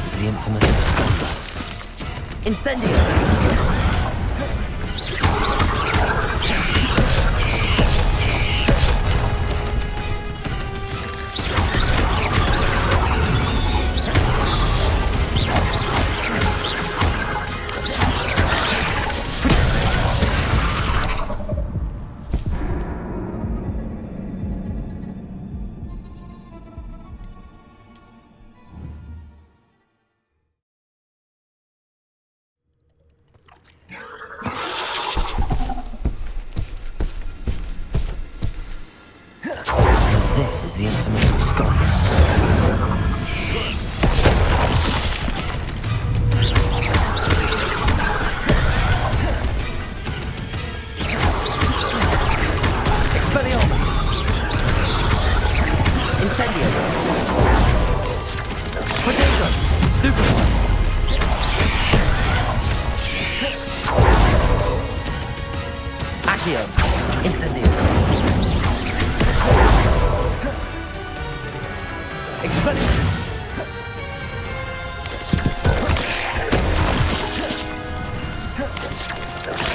This is the infamous absconder. Incendio! This is the infamous absconder. Expelliarmus! Incendio! Potato! Stupefy! Accio! Incendio! Expelliarmus!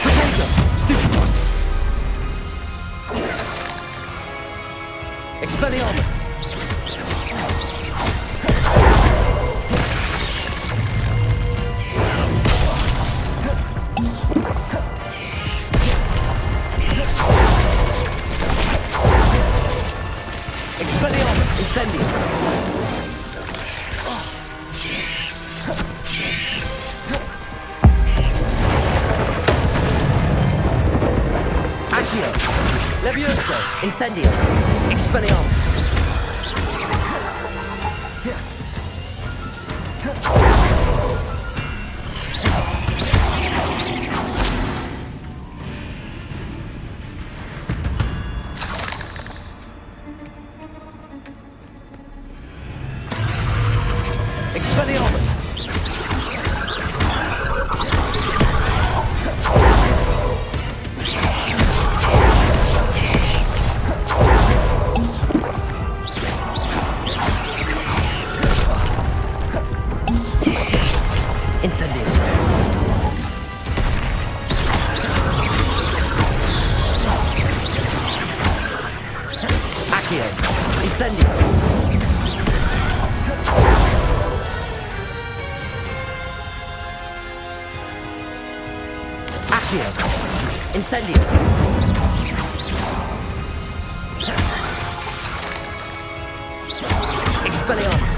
Potato! Stupefy! Expelliarmus! Expelliarmus! Incendio! Accio! Levioso! Incendio! Expelliarmus! Expelliarmus! Incendio! Accio! Incendio! Accio! Incendio! Expelliarmus!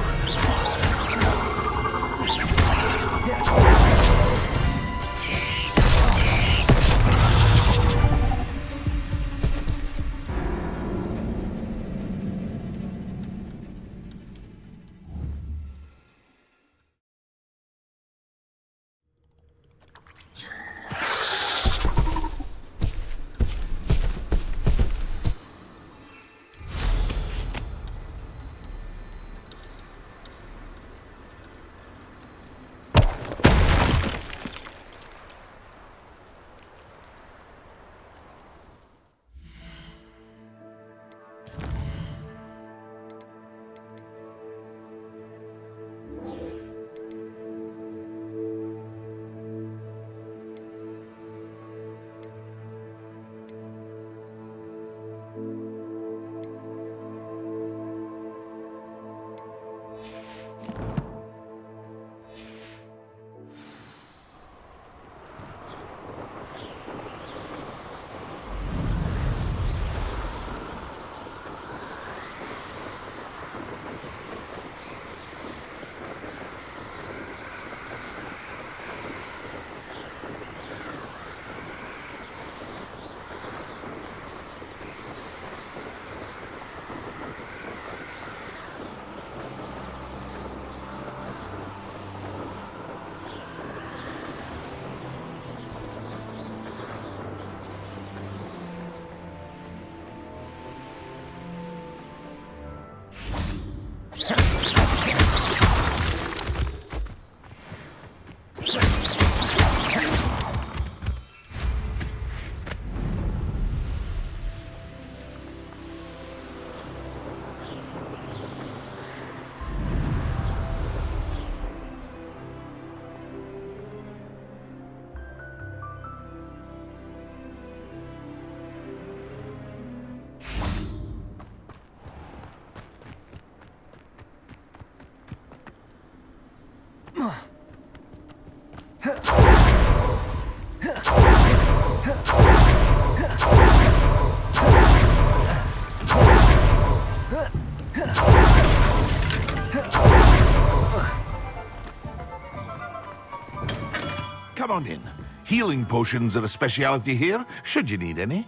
on in. Healing potions are a speciality here, should you need any.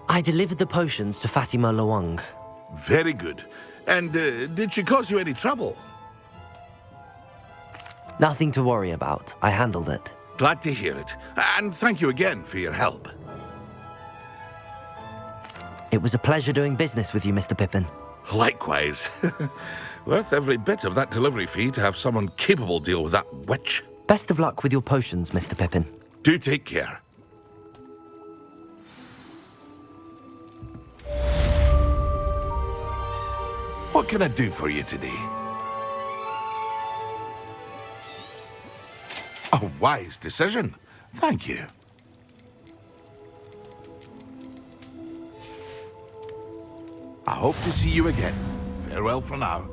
I delivered the potions to Fatima Lawang. Very good. And did she cause you any trouble? Nothing to worry about. I handled it. Glad to hear it. And thank you again for your help. It was a pleasure doing business with you, Mr. Pippin. Likewise. Worth every bit of that delivery fee to have someone capable deal with that witch. Best of luck with your potions, Mr. Pippin. Do take care. What can I do for you today? A wise decision. Thank you. I hope to see you again. Farewell for now.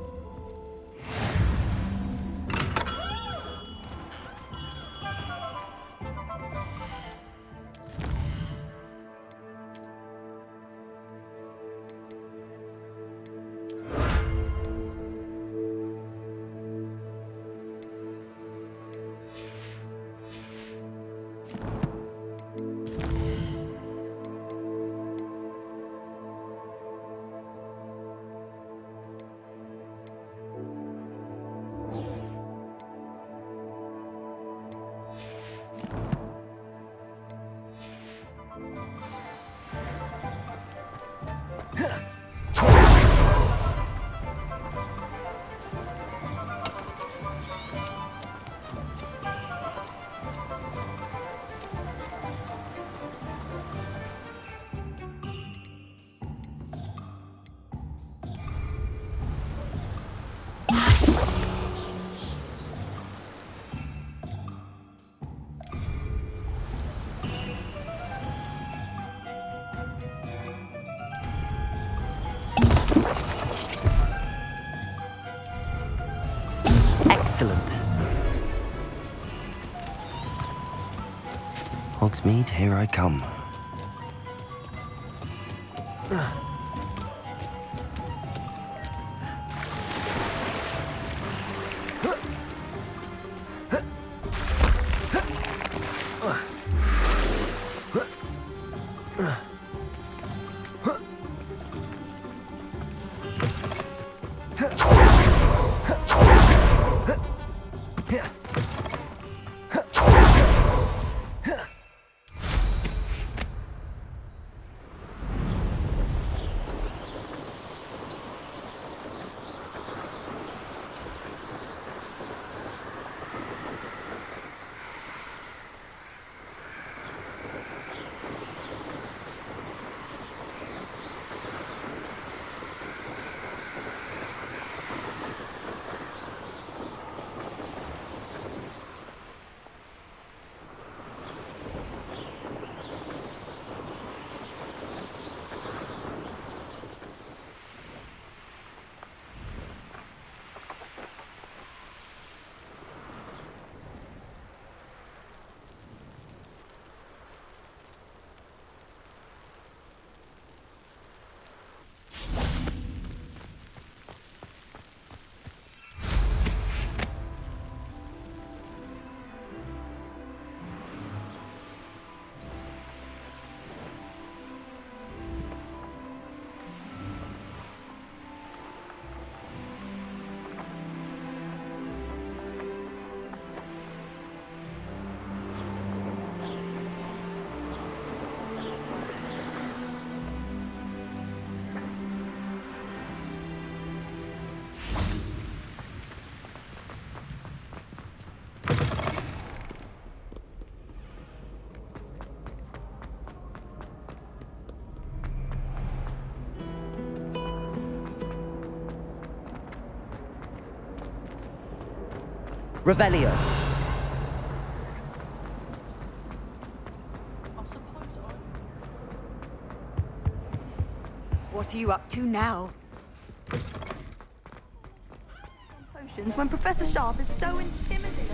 Excellent. Hogsmeade, here I come. Revelio. What are you up to now? Potions when Professor Sharp is so intimidating.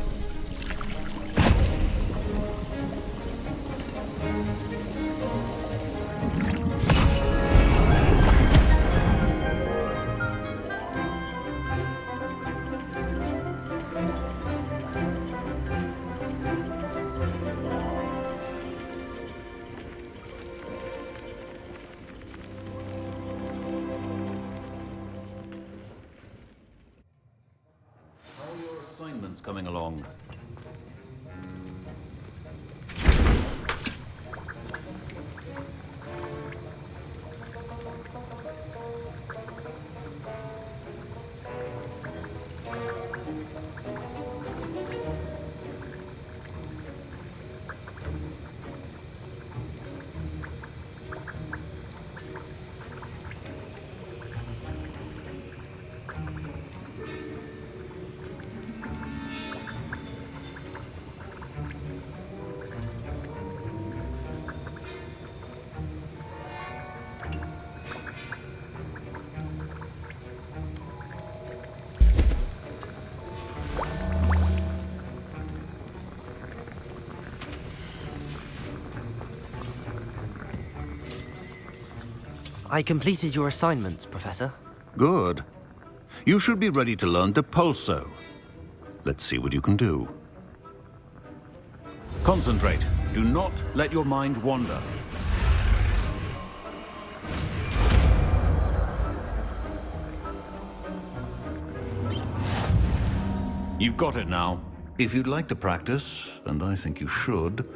coming along. I completed your assignments, Professor. Good. You should be ready to learn Depulso. Let's see what you can do. Concentrate. Do not let your mind wander. You've got it now. If you'd like to practice, and I think you should,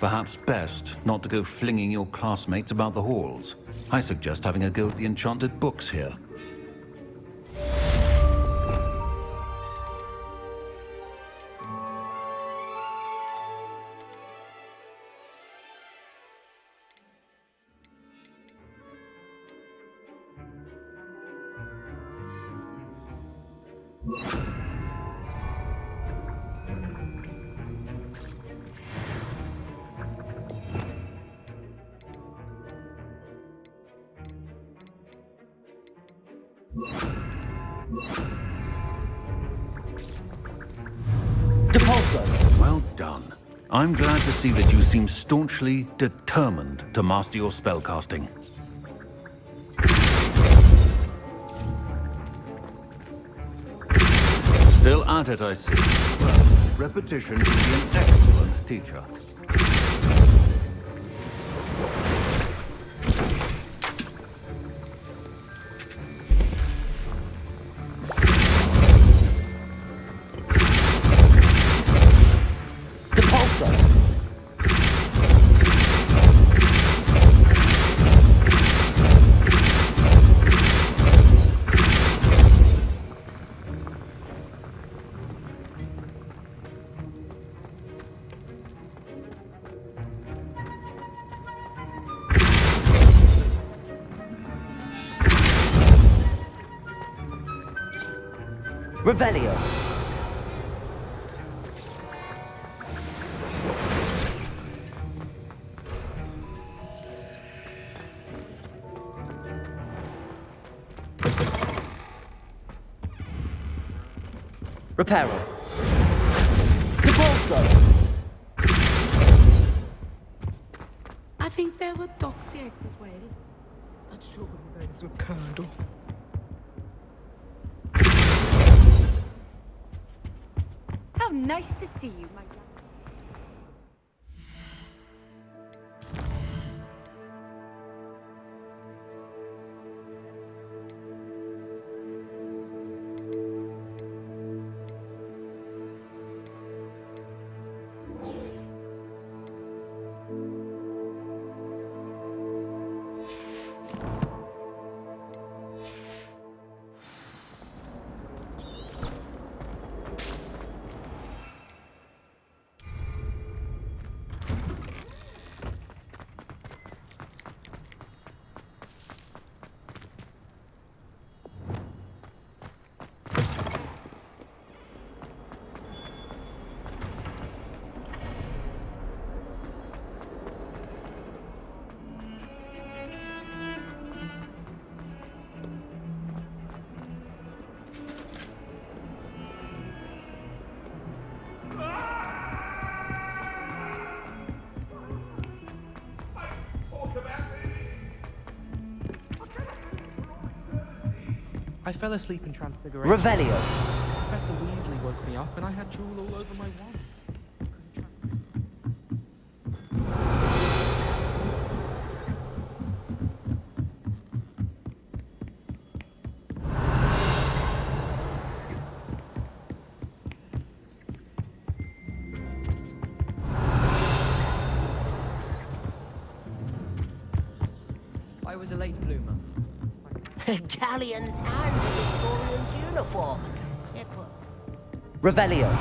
perhaps best not to go flinging your classmates about the halls. I suggest having a go at the enchanted books here. Depulso! Well done. I'm glad to see that you seem staunchly determined to master your spellcasting. Still at it, I see. Well, repetition can be an excellent teacher. Revelio. Reparo. Depulso. I think there were doxy eggs as well. Not sure whether those were curd or... How nice to see you, my young. I fell asleep in Transfiguration. Revelio. Professor Weasley woke me up and I had drool all over my wand. was a late bloomer. Galleon's and the historian's uniform. It was... Revelio.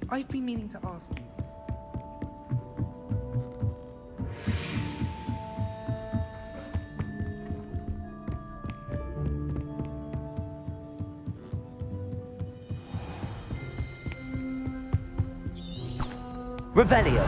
I've been meaning to ask you. Revelio.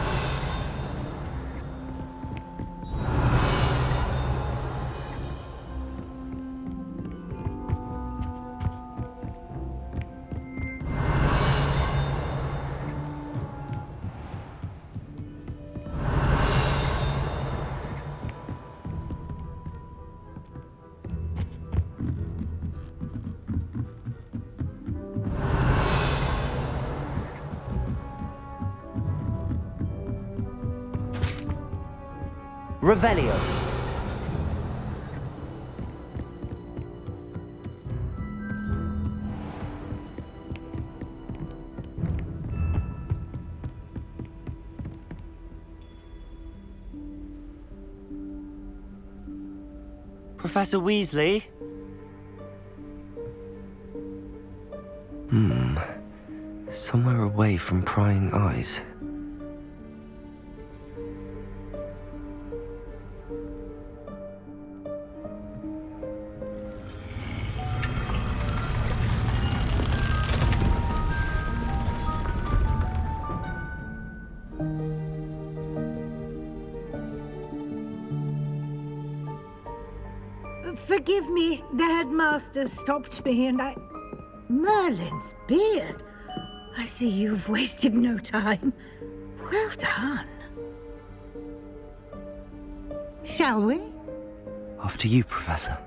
Revelio. Professor Weasley? Somewhere away from prying eyes. Forgive me, the headmaster stopped me and I... Merlin's beard. I see you've wasted no time. Well done. Shall we? After you, Professor.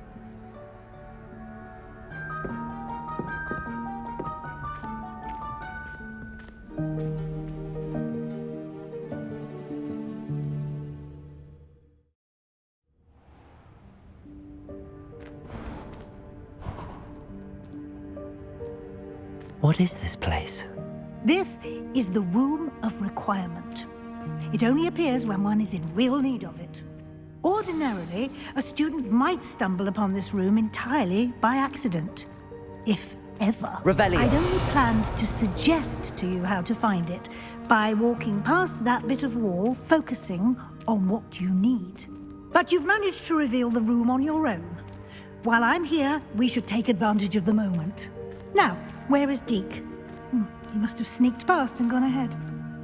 What is this place? This is the Room of Requirement. It only appears when one is in real need of it. Ordinarily, a student might stumble upon this room entirely by accident. If ever. Revelio. I'd only planned to suggest to you how to find it by walking past that bit of wall, focusing on what you need. But you've managed to reveal the room on your own. While I'm here, we should take advantage of the moment. Now, where is Deke? He must have sneaked past and gone ahead.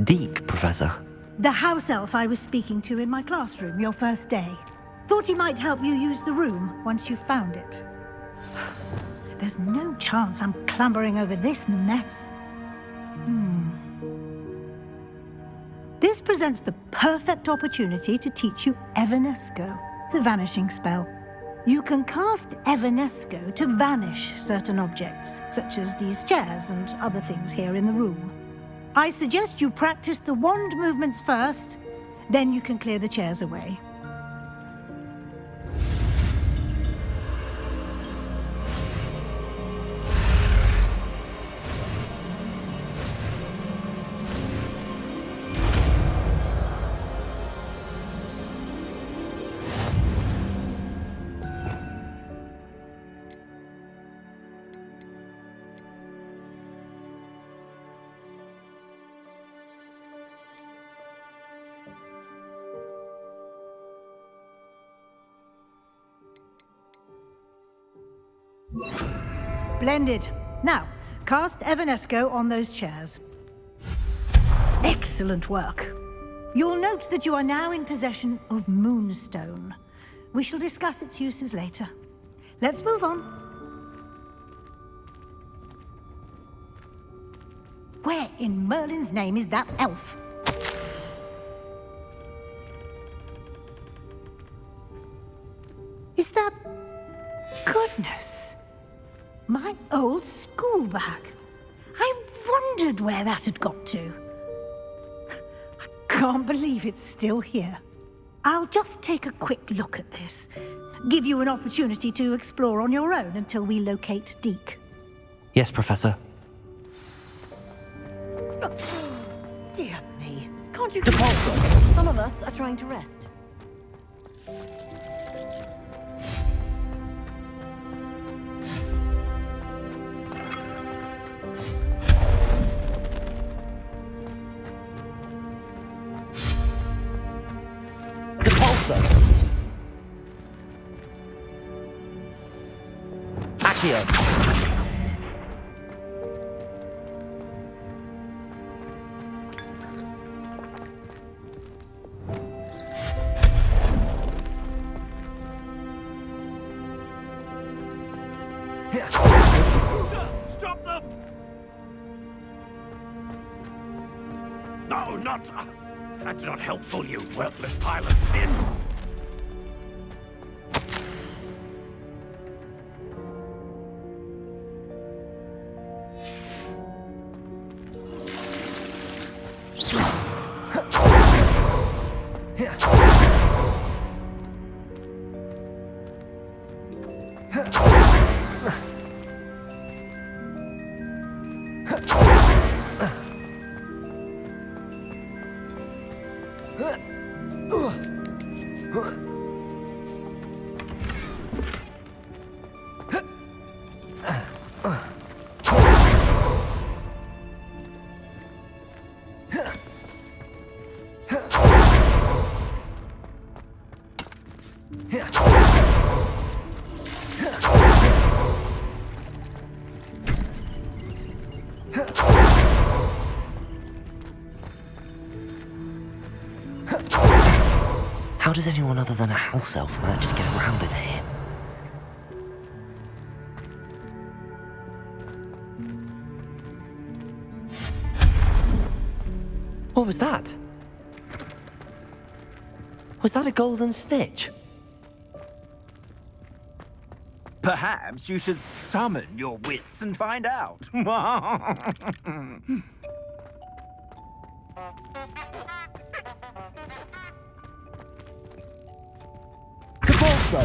Deke, Professor. The house elf I was speaking to in my classroom your first day. Thought he might help you use the room once you found it. There's no chance I'm clambering over this mess. This presents the perfect opportunity to teach you Evanesco, the vanishing spell. You can cast Evanesco to vanish certain objects, such as these chairs and other things here in the room. I suggest you practice the wand movements first, then you can clear the chairs away. Splendid. Now, cast Evanesco on those chairs. Excellent work. You'll note that you are now in possession of Moonstone. We shall discuss its uses later. Let's move on. Where in Merlin's name is that elf? Is that... Goodness. My old school bag. I wondered where that had got to. I can't believe it's still here. I'll just take a quick look at this. Give you an opportunity to explore on your own until we locate Deke. Yes, Professor. Dear me. Can't you... Depulso! Some of us are trying to rest. Depulso! Accio! Stop them! No, not... that's not helpful, you worthless pile of tin! How does anyone other than a house elf manage to get around in here? What was that? Was that a golden snitch? Perhaps you should summon your wits and find out. Depulso!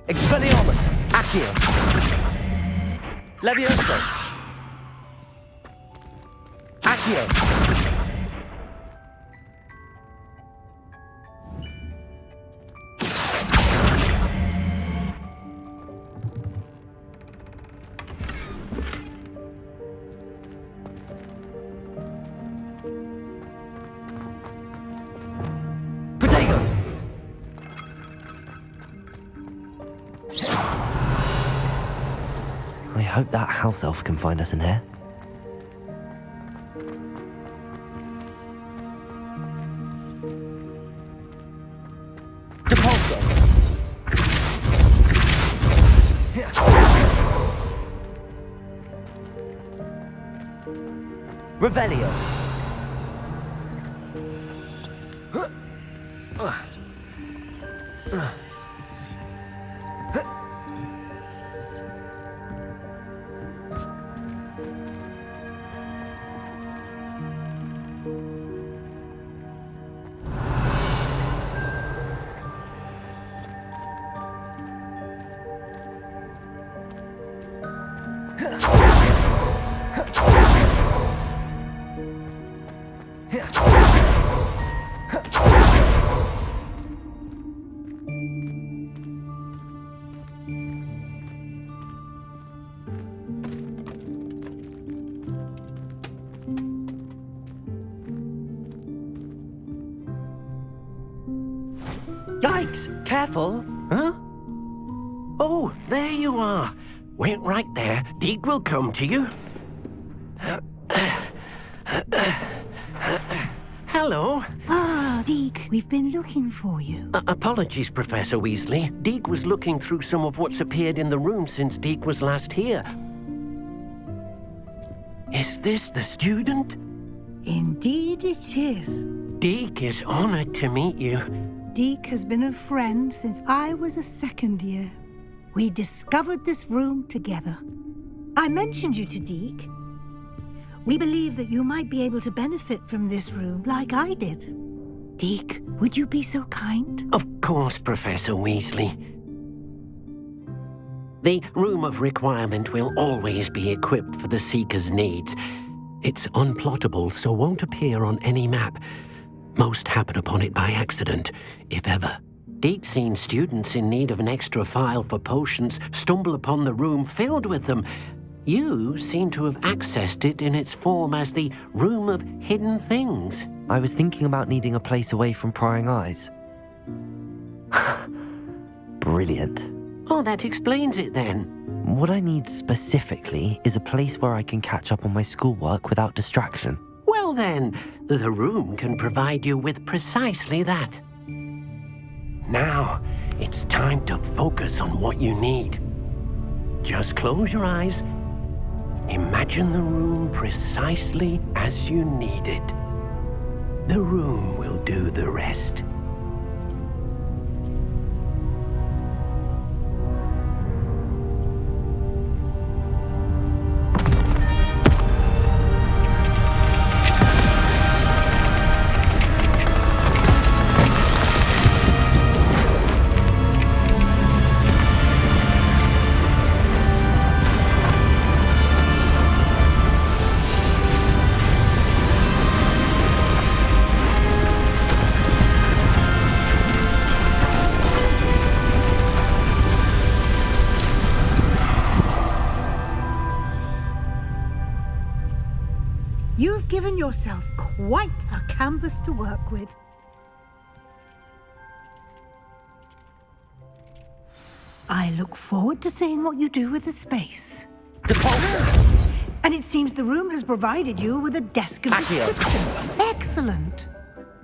Expelliarmus! Accio! Levioso! Accio! I hope that house elf can find us in here. Depulso! Revelio! Yikes! Careful! Huh? Oh, there you are. Wait right there. Deke will come to you. Hello. Ah, Deke, we've been looking for you. Apologies, Professor Weasley. Deke was looking through some of what's appeared in the room since Deke was last here. Is this the student? Indeed it is. Deek is honored to meet you. Deek has been a friend since I was a second year. We discovered this room together. I mentioned you to Deek. We believe that you might be able to benefit from this room like I did. Deek, would you be so kind? Of course, Professor Weasley. The Room of Requirement will always be equipped for the Seeker's needs. It's unplottable, so won't appear on any map. Most happen upon it by accident, if ever. Deek's seen students in need of an extra file for potions stumble upon the room filled with them. You seem to have accessed it in its form as the Room of Hidden Things. I was thinking about needing a place away from prying eyes. Brilliant. Oh, that explains it then. What I need specifically is a place where I can catch up on my schoolwork without distraction. Well then, the room can provide you with precisely that. Now, it's time to focus on what you need. Just close your eyes. Imagine the room precisely as you need it. The room will do the rest. You've given yourself quite a canvas to work with. I look forward to seeing what you do with the space. And it seems the room has provided you with a desk of description. Excellent.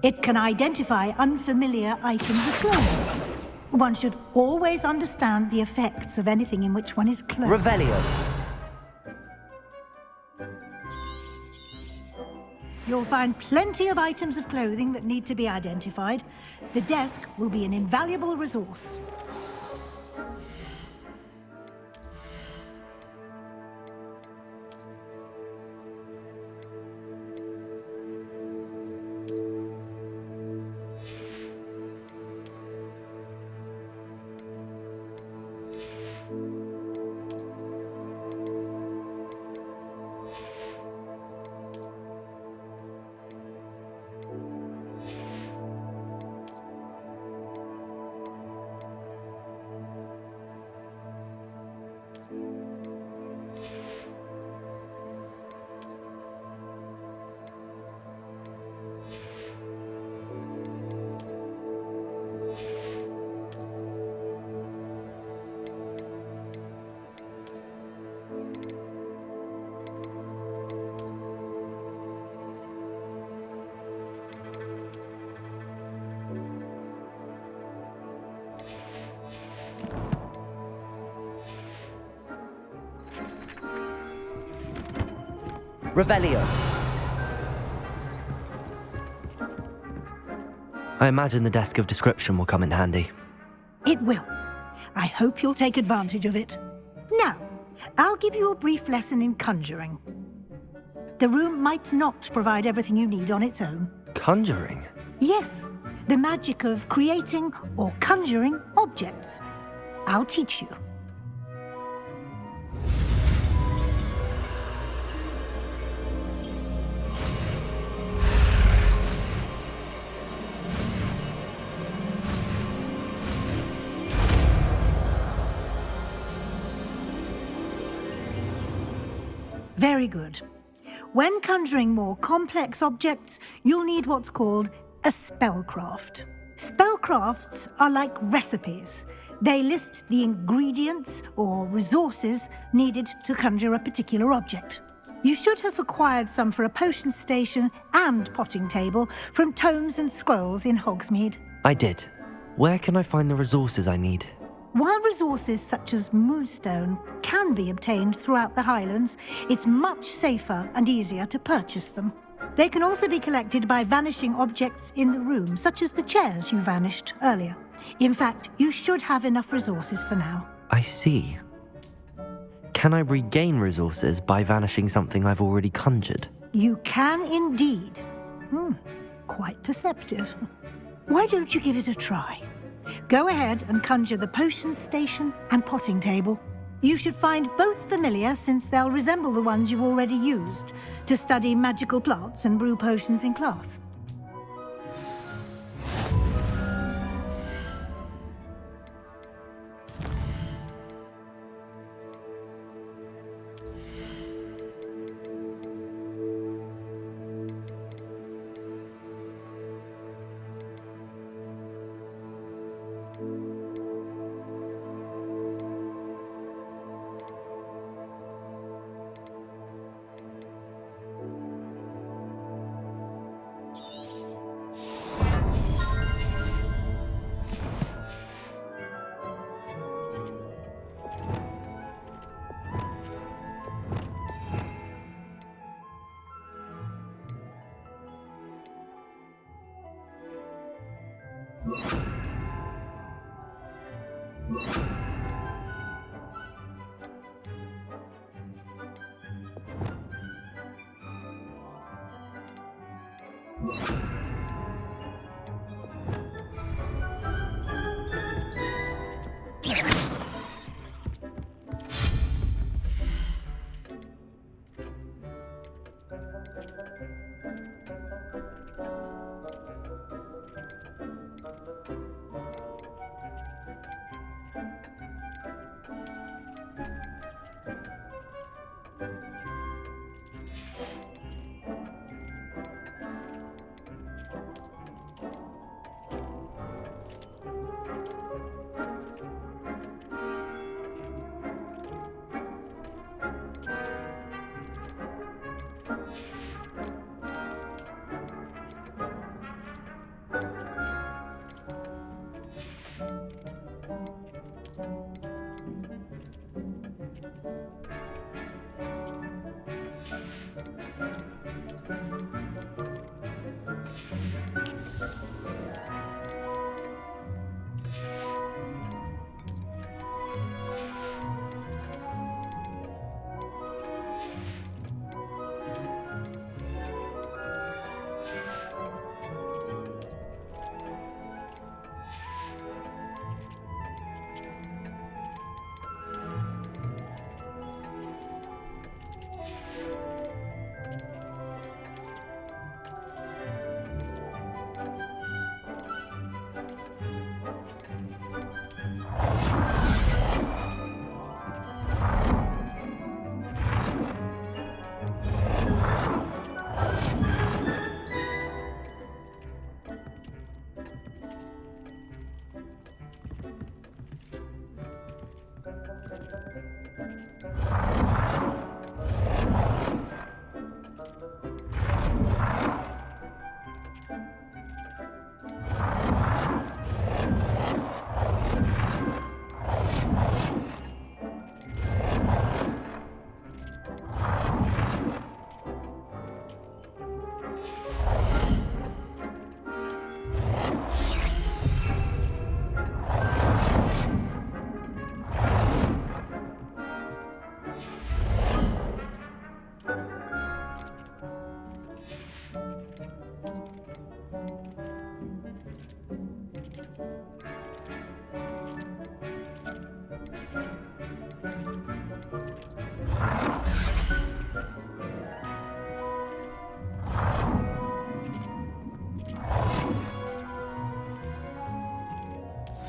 It can identify unfamiliar items of clothing. One should always understand the effects of anything in which one is clothed. Revelio. You'll find plenty of items of clothing that need to be identified. The desk will be an invaluable resource. Revelio. I imagine the desk of description will come in handy. It will. I hope you'll take advantage of it. Now, I'll give you a brief lesson in conjuring. The room might not provide everything you need on its own. Conjuring? Yes, the magic of creating or conjuring objects. I'll teach you. Very good. When conjuring more complex objects, you'll need what's called a spellcraft. Spellcrafts are like recipes. They list the ingredients or resources needed to conjure a particular object. You should have acquired some for a potion station and potting table from tomes and scrolls in Hogsmeade. I did. Where can I find the resources I need? While resources such as moonstone can be obtained throughout the Highlands, it's much safer and easier to purchase them. They can also be collected by vanishing objects in the room, such as the chairs you vanished earlier. In fact, you should have enough resources for now. I see. Can I regain resources by vanishing something I've already conjured? You can indeed. Quite perceptive. Why don't you give it a try? Go ahead and conjure the potions station and potting table. You should find both familiar, since they'll resemble the ones you've already used to study magical plants and brew potions in class.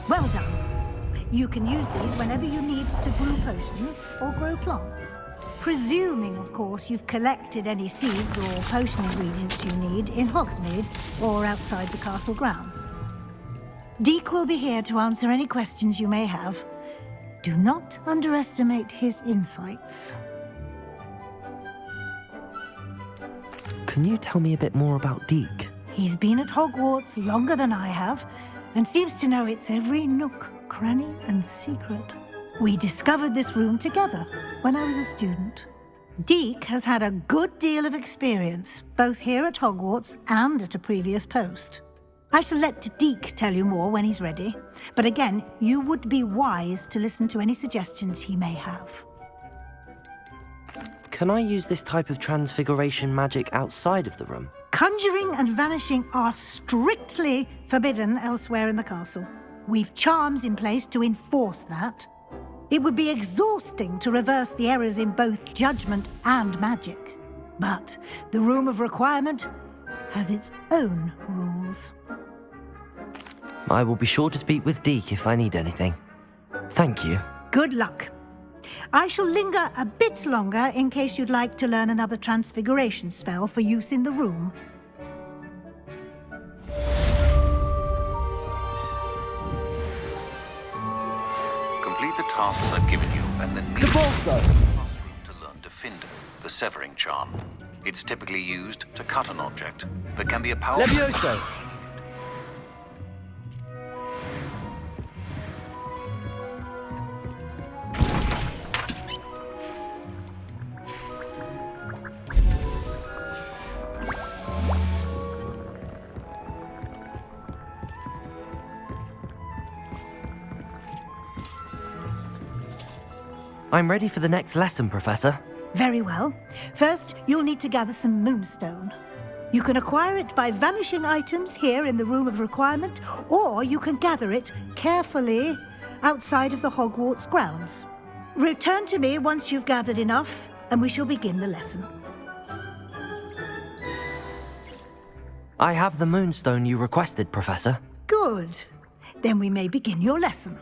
Well done. You can use these whenever you need to brew potions or grow plants. Presuming, of course, you've collected any seeds or potion ingredients you need in Hogsmeade or outside the castle grounds. Deke will be here to answer any questions you may have. Do not underestimate his insights. Can you tell me a bit more about Deke? He's been at Hogwarts longer than I have, and seems to know its every nook, cranny, and secret. We discovered this room together when I was a student. Deke has had a good deal of experience, both here at Hogwarts and at a previous post. I shall let Deke tell you more when he's ready, but again, you would be wise to listen to any suggestions he may have. Can I use this type of transfiguration magic outside of the room? Conjuring and vanishing are strictly forbidden elsewhere in the castle. We've charms in place to enforce that. It would be exhausting to reverse the errors in both judgment and magic. But the Room of Requirement has its own rules. I will be sure to speak with Deke if I need anything. Thank you. Good luck. I shall linger a bit longer in case you'd like to learn another transfiguration spell for use in the room. Complete the tasks I've given you, and then meet The Balso! classroom to learn Defindo, the severing charm. It's typically used to cut an object, but can be a powerful... Levioso! I'm ready for the next lesson, Professor. Very well. First, you'll need to gather some moonstone. You can acquire it by vanishing items here in the Room of Requirement, or you can gather it carefully outside of the Hogwarts grounds. Return to me once you've gathered enough, and we shall begin the lesson. I have the moonstone you requested, Professor. Good. Then we may begin your lesson.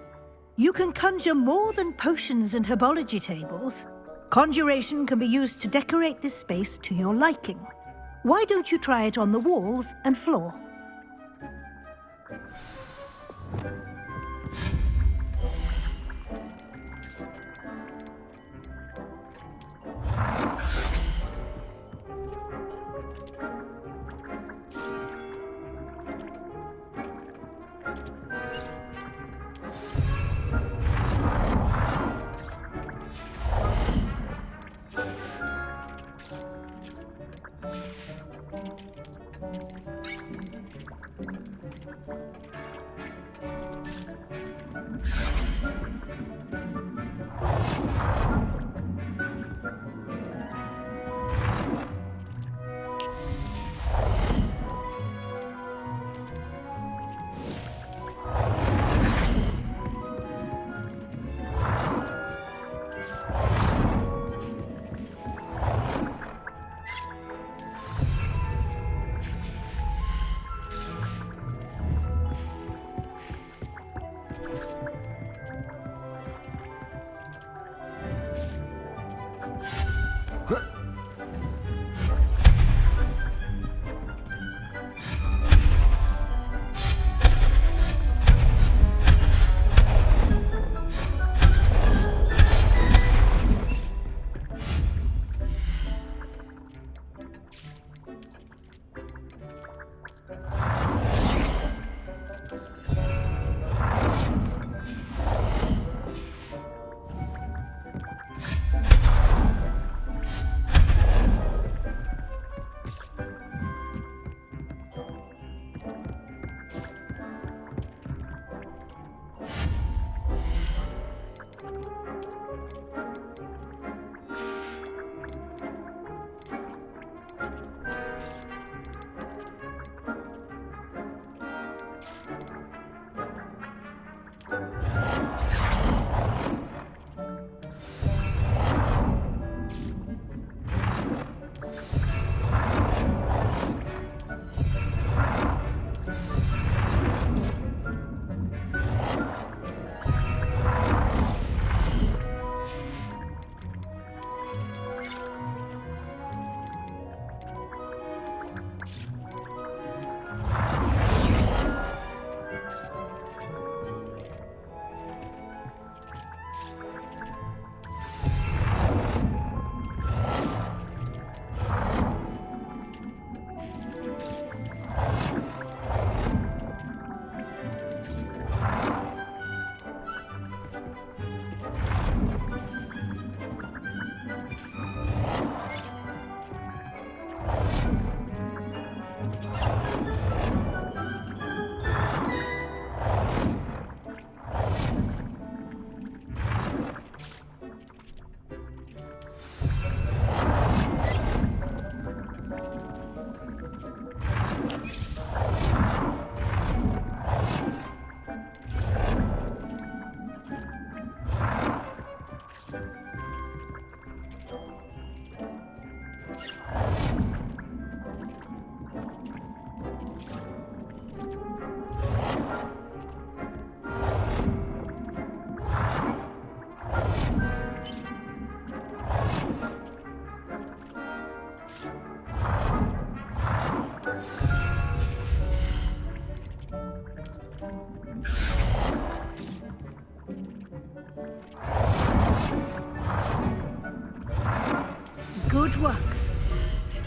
You can conjure more than potions and herbology tables. Conjuration can be used to decorate this space to your liking. Why don't you try it on the walls and floor?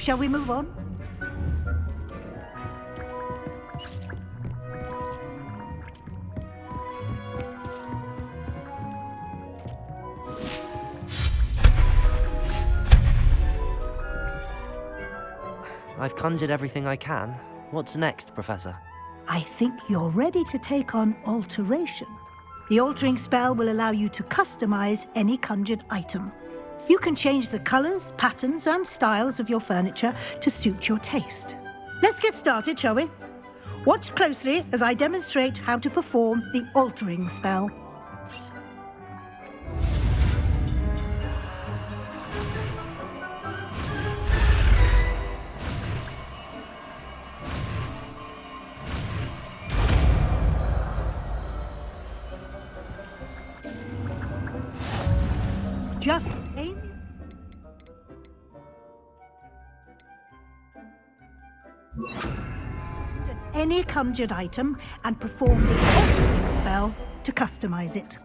Shall we move on? I've conjured everything I can. What's next, Professor? I think you're ready to take on alteration. The altering spell will allow you to customize any conjured item. You can change the colors, patterns, and styles of your furniture to suit your taste. Let's get started, shall we? Watch closely as I demonstrate how to perform the altering spell. Just aim at any conjured item and perform the altering spell to customize it.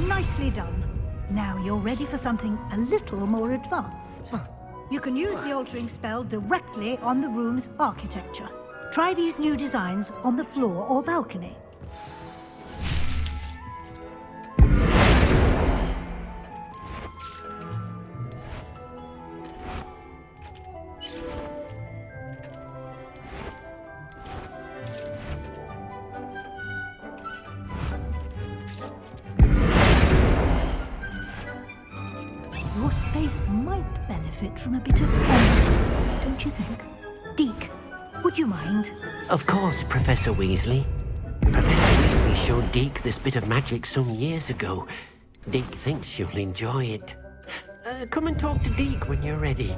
Nicely done. Now you're ready for something a little more advanced. You can use the altering spell directly on the room's architecture. Try these new designs on the floor or balcony. Your space might benefit from a bit of ambience, don't you think? Deke, would you mind? Of course, Professor Weasley. Professor Weasley showed Deke this bit of magic some years ago. Deke thinks you'll enjoy it. Come and talk to Deke when you're ready.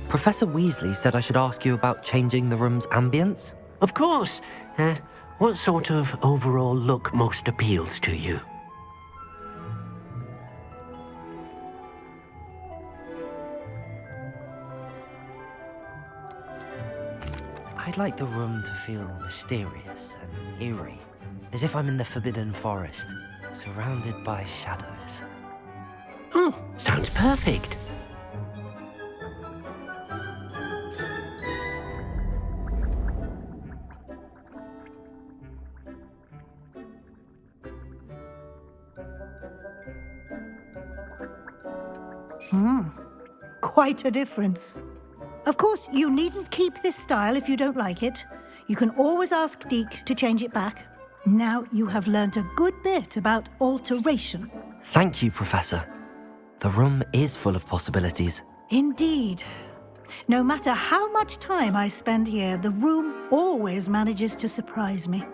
Professor Weasley said I should ask you about changing the room's ambience. Of course. What sort of overall look most appeals to you? I'd like the room to feel mysterious and eerie, as if I'm in the Forbidden Forest, surrounded by shadows. Oh, sounds perfect. Quite a difference. Of course, you needn't keep this style if you don't like it. You can always ask Deke to change it back. Now you have learnt a good bit about alteration. Thank you, Professor. The room is full of possibilities. Indeed. No matter how much time I spend here, the room always manages to surprise me.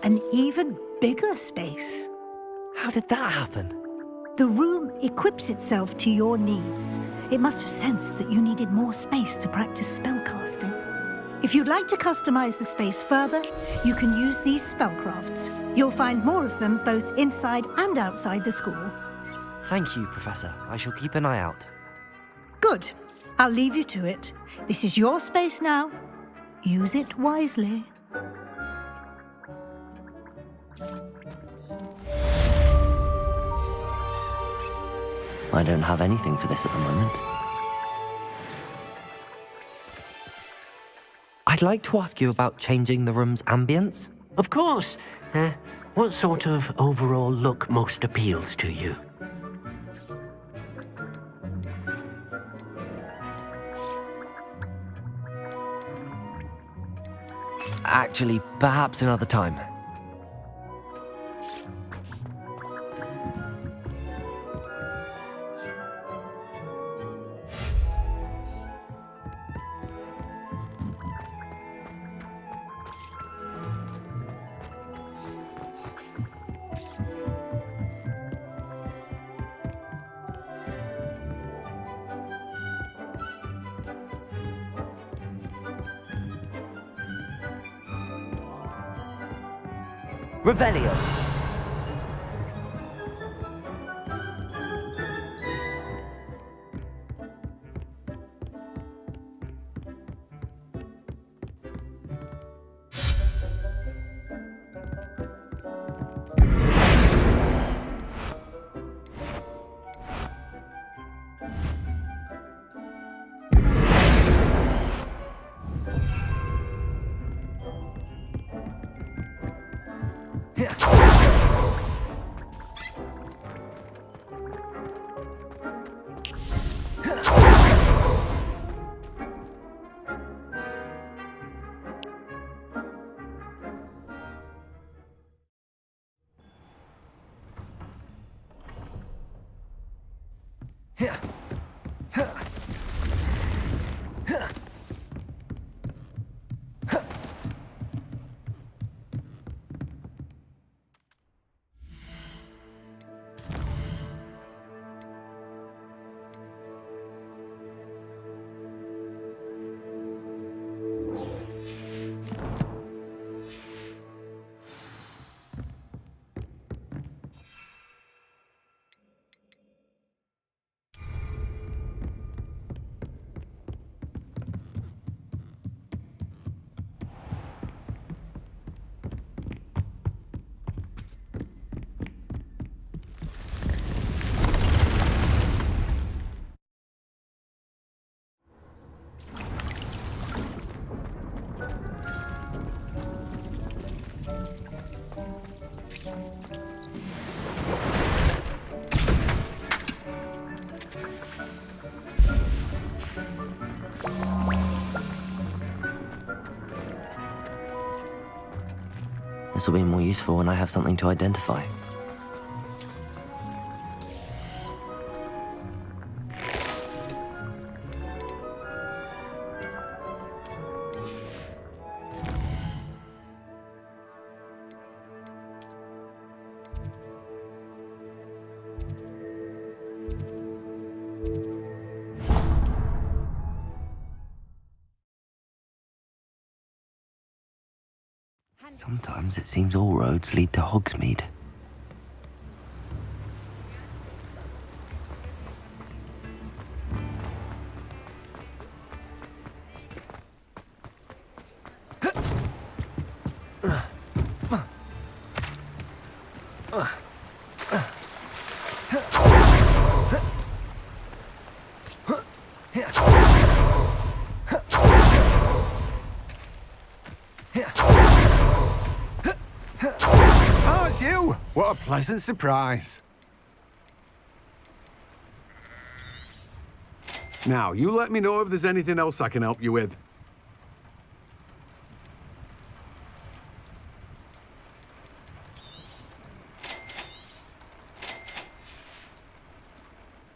An even bigger space. How did that happen? The room equips itself to your needs. It must have sensed that you needed more space to practice spellcasting. If you'd like to customize the space further, you can use these spellcrafts. You'll find more of them both inside and outside the school. Thank you, Professor. I shall keep an eye out. Good. I'll leave you to it. This is your space now. Use it wisely. I don't have anything for this at the moment. I'd like to ask you about changing the room's ambience. Of course. What sort of overall look most appeals to you? Actually, perhaps another time. Revelio. This will be more useful when I have something to identify. Sometimes it seems all roads lead to Hogsmeade. What a pleasant surprise. Now, you let me know if there's anything else I can help you with.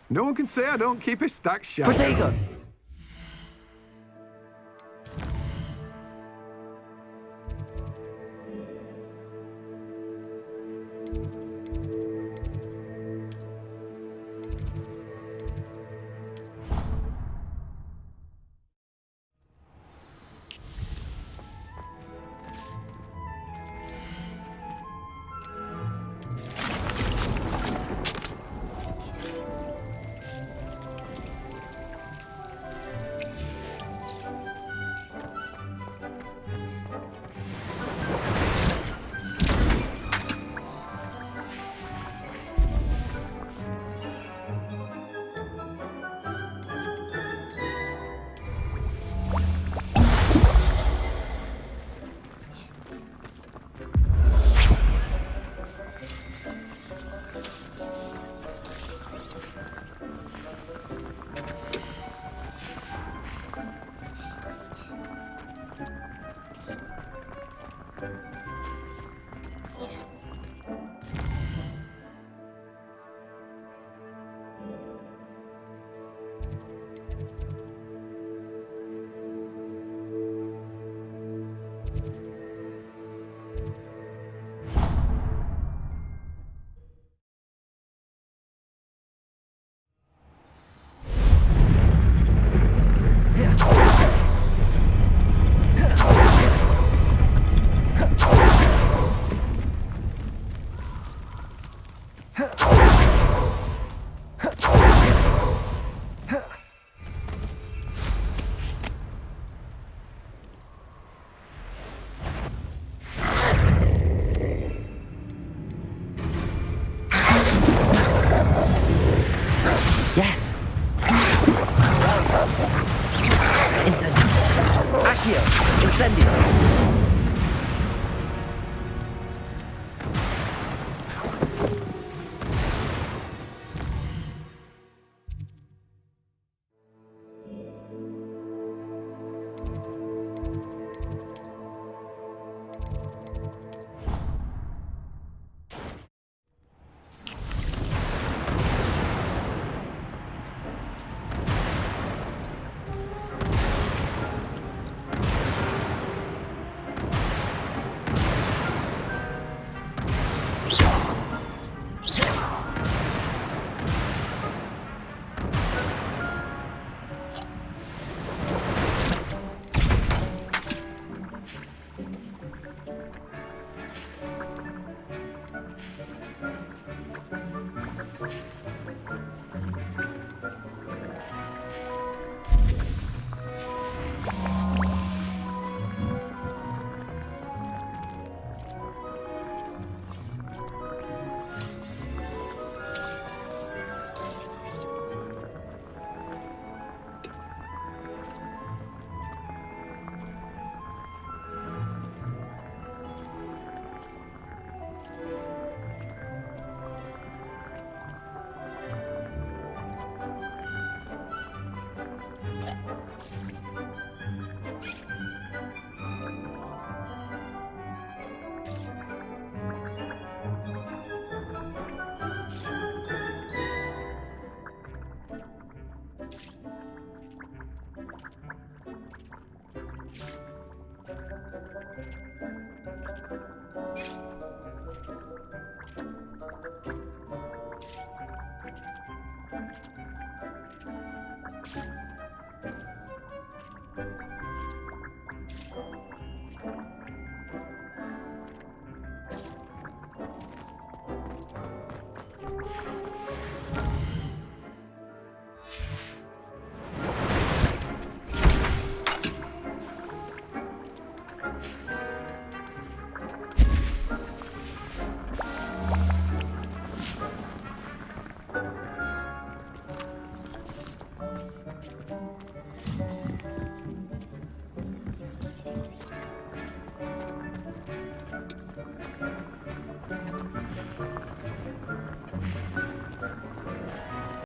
No one can say I don't keep a stack shy. Protego!